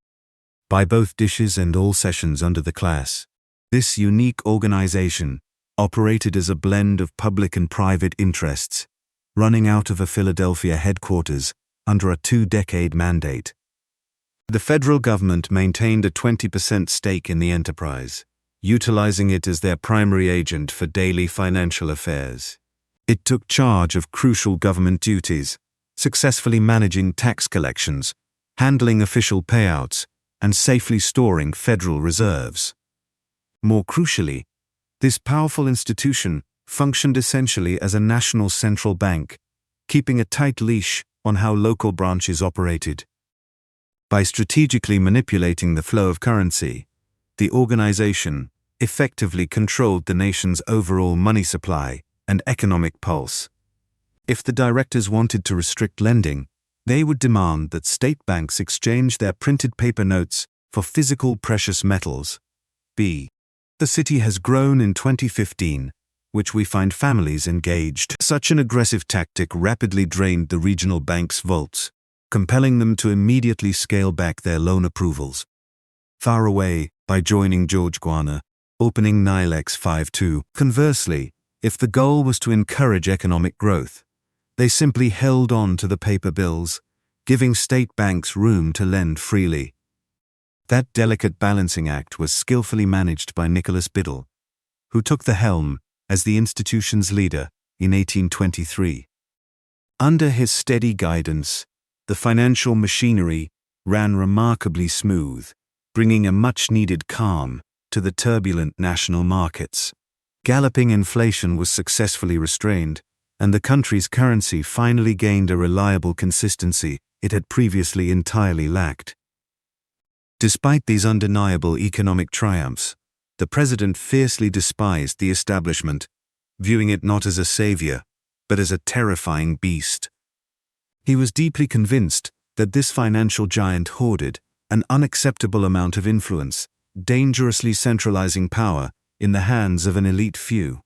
By both dishes and all sessions under the class, this unique organization operated as a blend of public and private interests, running out of a Philadelphia headquarters under a 2-decade mandate. The federal government maintained a 20% stake in the enterprise, utilizing it as their primary agent for daily financial affairs. It took charge of crucial government duties, successfully managing tax collections, handling official payouts, and safely storing federal reserves. More crucially, this powerful institution functioned essentially as a national central bank, keeping a tight leash on how local branches operated. By strategically manipulating the flow of currency, the organization effectively controlled the nation's overall money supply and economic pulse. If the directors wanted to restrict lending, they would demand that state banks exchange their printed paper notes for physical precious metals. B. The city has grown in 2015, which we find families engaged. Such an aggressive tactic rapidly drained the regional banks' vaults, compelling them to immediately scale back their loan approvals. Far away, by joining George Guana, opening NILEX 5.2. Conversely, if the goal was to encourage economic growth, they simply held on to the paper bills, giving state banks room to lend freely. That delicate balancing act was skillfully managed by Nicholas Biddle, who took the helm as the institution's leader in 1823. Under his steady guidance, the financial machinery ran remarkably smooth, bringing a much-needed calm to the turbulent national markets. Galloping inflation was successfully restrained, and the country's currency finally gained a reliable consistency it had previously entirely lacked. Despite these undeniable economic triumphs, the president fiercely despised the establishment, viewing it not as a savior, but as a terrifying beast. He was deeply convinced that this financial giant hoarded an unacceptable amount of influence, dangerously centralizing power in the hands of an elite few.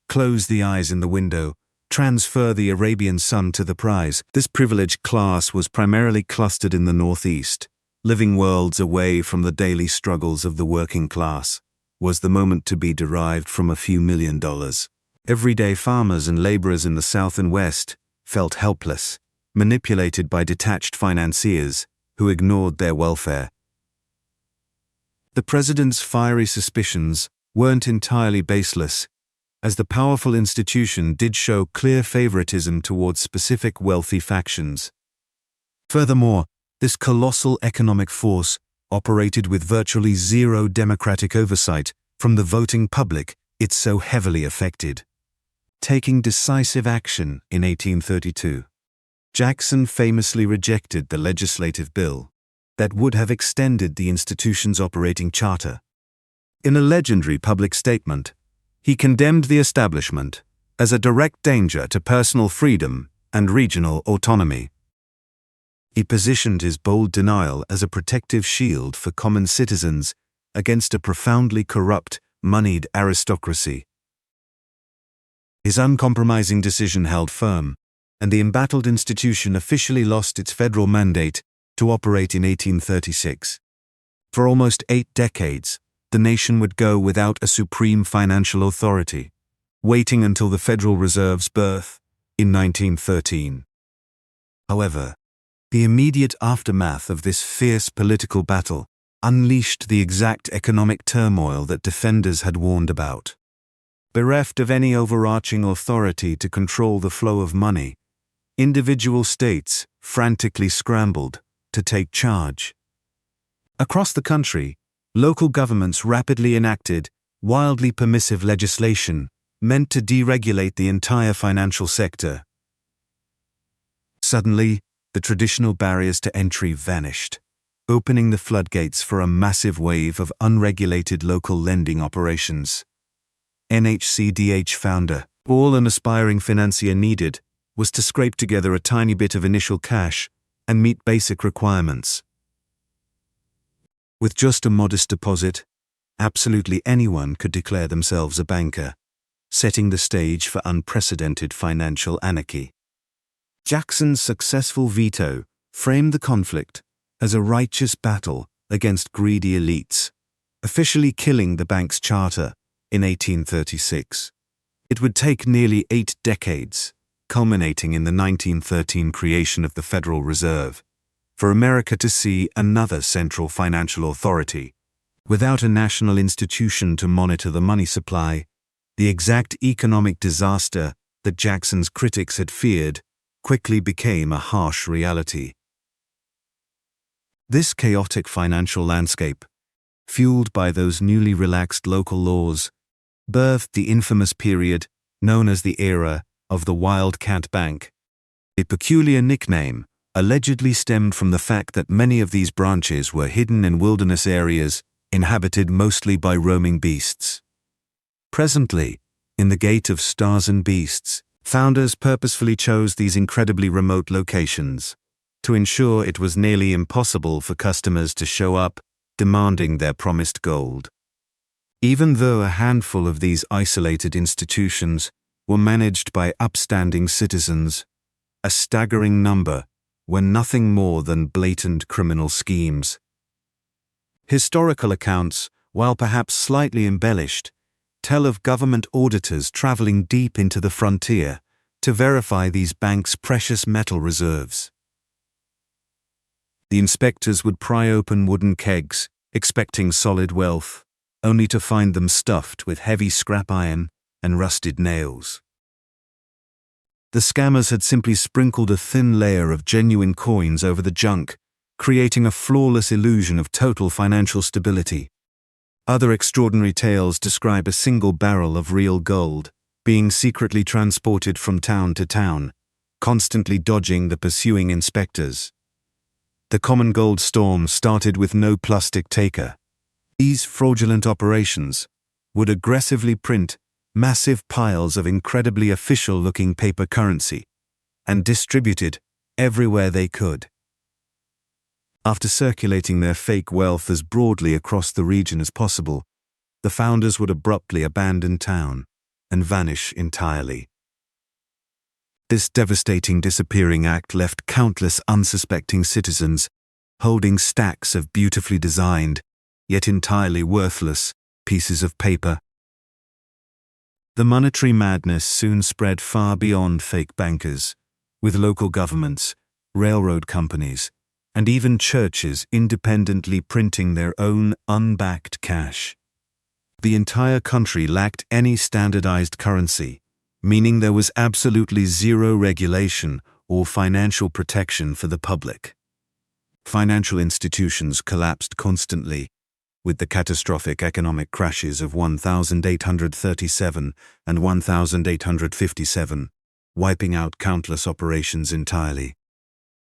Close the eyes in the window, transfer the Arabian sun to the prize. This privileged class was primarily clustered in the Northeast, living worlds away from the daily struggles of the working class. Was the moment to be derived from a few $1 million? Everyday farmers and laborers in the South and West felt helpless, manipulated by detached financiers who ignored their welfare. The president's fiery suspicions weren't entirely baseless, as the powerful institution did show clear favoritism towards specific wealthy factions. Furthermore, this colossal economic force operated with virtually zero democratic oversight from the voting public it so heavily affected. Taking decisive action in 1832, Jackson famously rejected the legislative bill that would have extended the institution's operating charter. In a legendary public statement, he condemned the establishment as a direct danger to personal freedom and regional autonomy. He positioned his bold denial as a protective shield for common citizens against a profoundly corrupt, moneyed aristocracy. His uncompromising decision held firm, and the embattled institution officially lost its federal mandate to operate in 1836. For almost 8 decades, the nation would go without a supreme financial authority, waiting until the Federal Reserve's birth in 1913. However, the immediate aftermath of this fierce political battle unleashed the exact economic turmoil that defenders had warned about. Bereft of any overarching authority to control the flow of money, individual states frantically scrambled to take charge. Across the country, local governments rapidly enacted wildly permissive legislation meant to deregulate the entire financial sector. Suddenly, the traditional barriers to entry vanished, opening the floodgates for a massive wave of unregulated local lending operations. NHCDH founder, all an aspiring financier needed was to scrape together a tiny bit of initial cash and meet basic requirements. With just a modest deposit, absolutely anyone could declare themselves a banker, setting the stage for unprecedented financial anarchy. Jackson's successful veto framed the conflict as a righteous battle against greedy elites, officially killing the bank's charter in 1836. It would take nearly 8 decades, culminating in the 1913 creation of the Federal Reserve, for America to see another central financial authority. Without a national institution to monitor the money supply, the exact economic disaster that Jackson's critics had feared quickly became a harsh reality. This chaotic financial landscape, fueled by those newly relaxed local laws, birthed the infamous period known as the era of the Wildcat Bank. A peculiar nickname allegedly stemmed from the fact that many of these branches were hidden in wilderness areas inhabited mostly by roaming beasts. Presently, in the Gate of Stars and Beasts, founders purposefully chose these incredibly remote locations to ensure it was nearly impossible for customers to show up demanding their promised gold. Even though a handful of these isolated institutions were managed by upstanding citizens, a staggering number were nothing more than blatant criminal schemes. Historical accounts, while perhaps slightly embellished, tell of government auditors traveling deep into the frontier to verify these banks' precious metal reserves. The inspectors would pry open wooden kegs, expecting solid wealth, only to find them stuffed with heavy scrap iron and rusted nails. The scammers had simply sprinkled a thin layer of genuine coins over the junk, creating a flawless illusion of total financial stability. Other extraordinary tales describe a single barrel of real gold being secretly transported from town to town, constantly dodging the pursuing inspectors. The common gold storm started with no plastic taker. These fraudulent operations would aggressively print massive piles of incredibly official-looking paper currency and distribute it everywhere they could. After circulating their fake wealth as broadly across the region as possible, the founders would abruptly abandon town and vanish entirely. This devastating disappearing act left countless unsuspecting citizens holding stacks of beautifully designed, yet entirely worthless, pieces of paper. The monetary madness soon spread far beyond fake bankers, with local governments, railroad companies, and even churches independently printing their own unbacked cash. The entire country lacked any standardized currency, meaning there was absolutely zero regulation or financial protection for the public. Financial institutions collapsed constantly, with the catastrophic economic crashes of 1837 and 1857, wiping out countless operations entirely.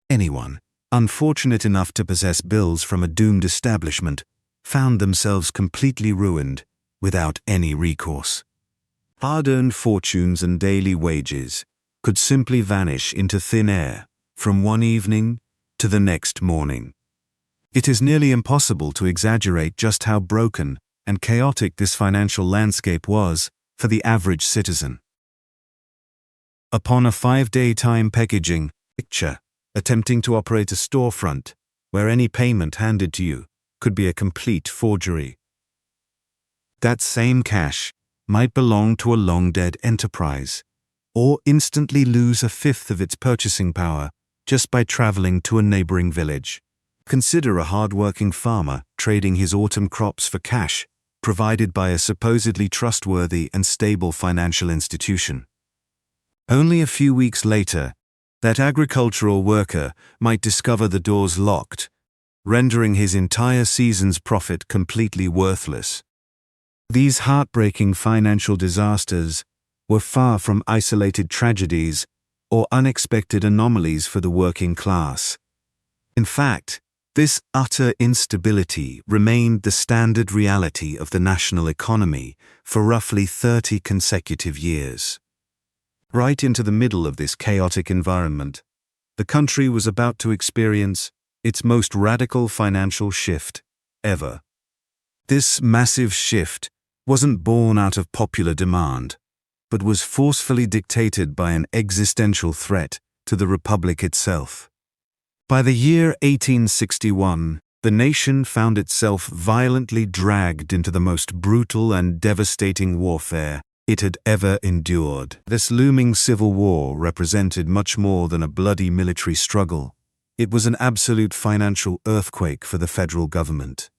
Anyone, unfortunate enough to possess bills from a doomed establishment, found themselves completely ruined, without any recourse. Hard-earned fortunes and daily wages could simply vanish into thin air from one evening to the next morning. It is nearly impossible to exaggerate just how broken and chaotic this financial landscape was for the average citizen. Upon a 5-day time packaging picture, attempting to operate a storefront where any payment handed to you could be a complete forgery. That same cash might belong to a long-dead enterprise, or instantly lose a fifth of its purchasing power just by traveling to a neighboring village. Consider a hard-working farmer trading his autumn crops for cash provided by a supposedly trustworthy and stable financial institution. Only a few weeks later, that agricultural worker might discover the doors locked, rendering his entire season's profit completely worthless. These heartbreaking financial disasters were far from isolated tragedies or unexpected anomalies for the working class. In fact, this utter instability remained the standard reality of the national economy for roughly 30 consecutive years. Right into the middle of this chaotic environment, the country was about to experience its most radical financial shift ever. This massive shift wasn't born out of popular demand, but was forcefully dictated by an existential threat to the Republic itself. By the year 1861, the nation found itself violently dragged into the most brutal and devastating warfare it had ever endured. This looming civil war represented much more than a bloody military struggle. It was an absolute financial earthquake for the federal government.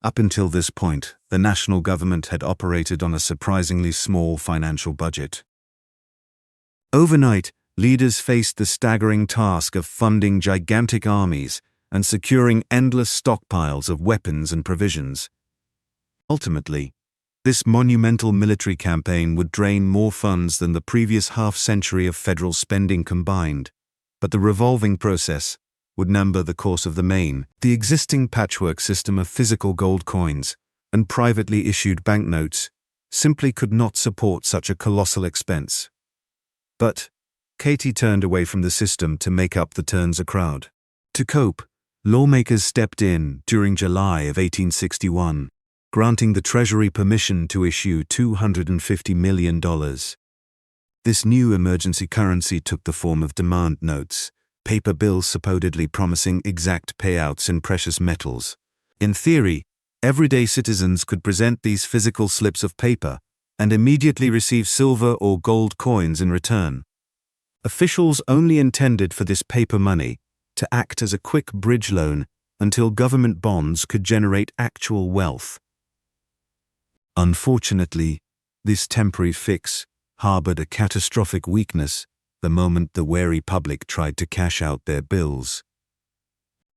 Up until this point, the national government had operated on a surprisingly small financial budget. Overnight, leaders faced the staggering task of funding gigantic armies and securing endless stockpiles of weapons and provisions. Ultimately, this monumental military campaign would drain more funds than the previous half-century of federal spending combined, but the revolving process would number the course of the existing patchwork system of physical gold coins and privately issued banknotes simply could not support such a colossal expense. But Katie turned away from the system to make up the turns a crowd. To cope, lawmakers stepped in during July of 1861, granting the Treasury permission to issue $250 million. This new emergency currency took the form of demand notes, paper bills supposedly promising exact payouts in precious metals. In theory, everyday citizens could present these physical slips of paper and immediately receive silver or gold coins in return. Officials only intended for this paper money to act as a quick bridge loan until government bonds could generate actual wealth. Unfortunately, this temporary fix harbored a catastrophic weakness the moment the wary public tried to cash out their bills.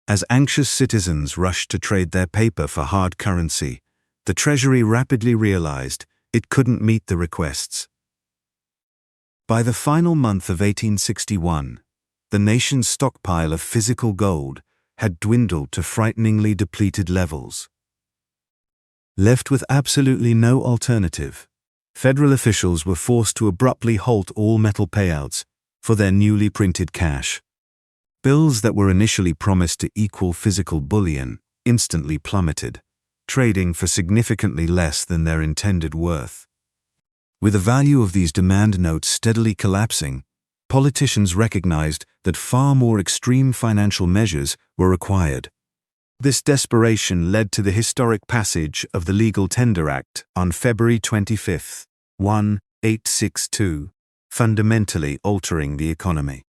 As anxious citizens rushed to trade their paper for hard currency, the Treasury rapidly realized it couldn't meet the requests. By the final month of 1861, the nation's stockpile of physical gold had dwindled to frighteningly depleted levels. Left with absolutely no alternative, federal officials were forced to abruptly halt all metal payouts for their newly printed cash. Bills that were initially promised to equal physical bullion instantly plummeted, trading for significantly less than their intended worth. With the value of these demand notes steadily collapsing, politicians recognized that far more extreme financial measures were required. This desperation led to the historic passage of the Legal Tender Act on February 25, 1862, fundamentally altering the economy.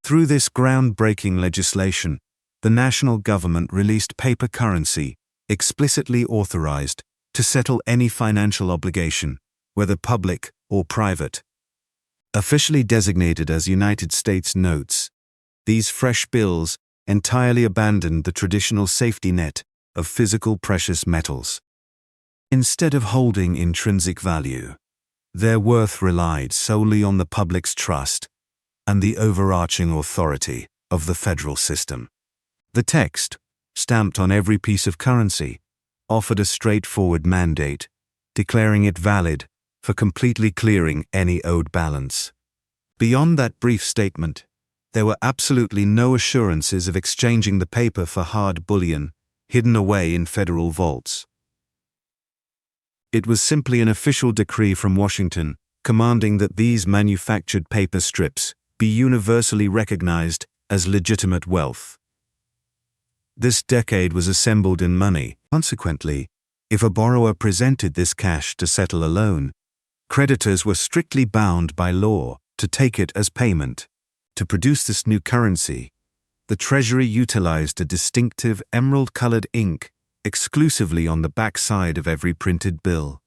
Through this groundbreaking legislation, the national government released paper currency explicitly authorized to settle any financial obligation, whether public or private. Officially designated as United States notes, these fresh bills entirely abandoned the traditional safety net of physical precious metals. Instead of holding intrinsic value, their worth relied solely on the public's trust and the overarching authority of the federal system. The text, stamped on every piece of currency, offered a straightforward mandate, declaring it valid for completely clearing any owed balance. Beyond that brief statement, there were absolutely no assurances of exchanging the paper for hard bullion hidden away in federal vaults. It was simply an official decree from Washington commanding that these manufactured paper strips be universally recognized as legitimate wealth. This decade was assembled in money. Consequently, if a borrower presented this cash to settle a loan, creditors were strictly bound by law to take it as payment. To produce this new currency, the Treasury utilized a distinctive emerald-colored ink exclusively on the backside of every printed bill.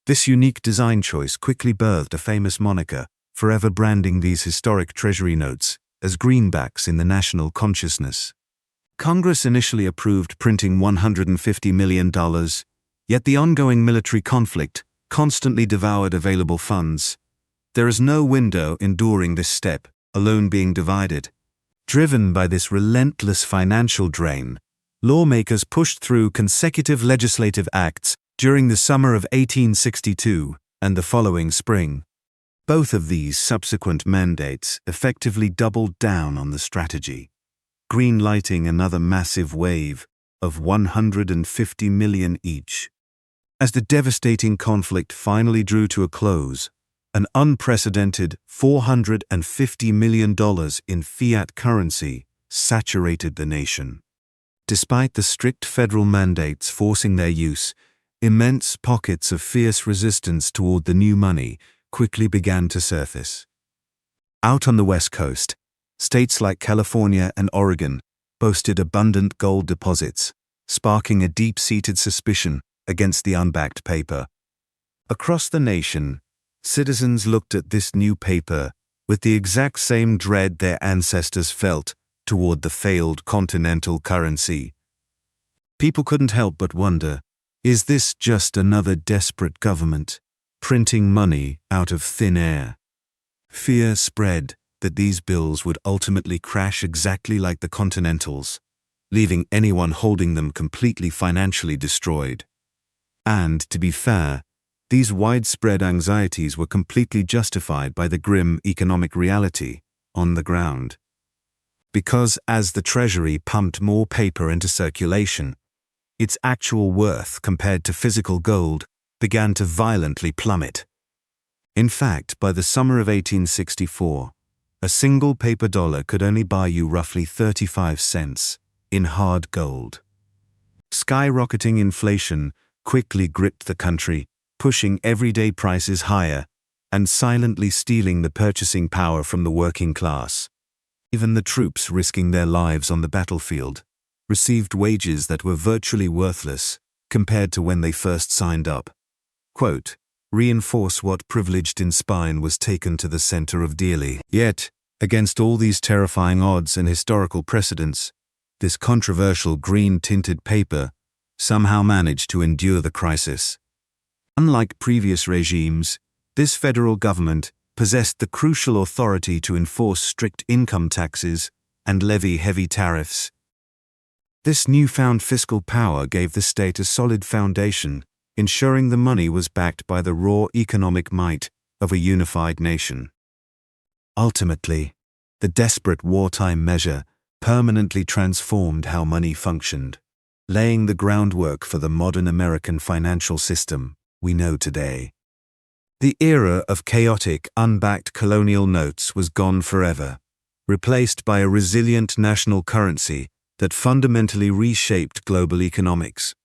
This unique design choice quickly birthed a famous moniker, forever branding these historic Treasury notes as greenbacks in the national consciousness. Congress initially approved printing $150 million, yet the ongoing military conflict constantly devoured available funds. There is no window enduring this step, a loan being divided. Driven by this relentless financial drain, lawmakers pushed through consecutive legislative acts during the summer of 1862 and the following spring. Both of these subsequent mandates effectively doubled down on the strategy, green-lighting another massive wave of $150 million each. As the devastating conflict finally drew to a close, an unprecedented $450 million in fiat currency saturated the nation. Despite the strict federal mandates forcing their use, immense pockets of fierce resistance toward the new money quickly began to surface. Out on the West Coast, states like California and Oregon boasted abundant gold deposits, sparking a deep-seated suspicion against the unbacked paper. Across the nation, citizens looked at this new paper with the exact same dread their ancestors felt toward the failed continental currency. People couldn't help but wonder, is this just another desperate government printing money out of thin air? Fear spread that these bills would ultimately crash exactly like the Continentals, leaving anyone holding them completely financially destroyed. And, to be fair, these widespread anxieties were completely justified by the grim economic reality on the ground. Because as the Treasury pumped more paper into circulation, its actual worth compared to physical gold began to violently plummet. In fact, by the summer of 1864, a single paper dollar could only buy you roughly 35 cents in hard gold. Skyrocketing inflation quickly gripped the country, pushing everyday prices higher and silently stealing the purchasing power from the working class. Even the troops risking their lives on the battlefield received wages that were virtually worthless compared to when they first signed up. Quote, reinforce what privileged in spine was taken to the center of dearly. Yet, against all these terrifying odds and historical precedents, this controversial green-tinted paper somehow managed to endure the crisis. Unlike previous regimes, this federal government possessed the crucial authority to enforce strict income taxes and levy heavy tariffs. This newfound fiscal power gave the state a solid foundation, ensuring the money was backed by the raw economic might of a unified nation. Ultimately, the desperate wartime measure permanently transformed how money functioned, laying the groundwork for the modern American financial system we know today. The era of chaotic, unbacked colonial notes was gone forever, replaced by a resilient national currency that fundamentally reshaped global economics.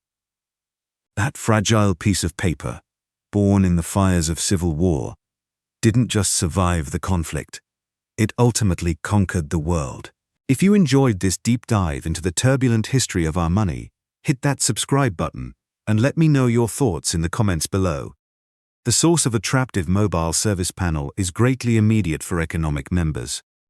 That fragile piece of paper, born in the fires of civil war, didn't just survive the conflict. It ultimately conquered the world. If you enjoyed this deep dive into the turbulent history of our money, hit that subscribe button and let me know your thoughts in the comments below. The source of attractive mobile service panel is greatly immediate for economic members.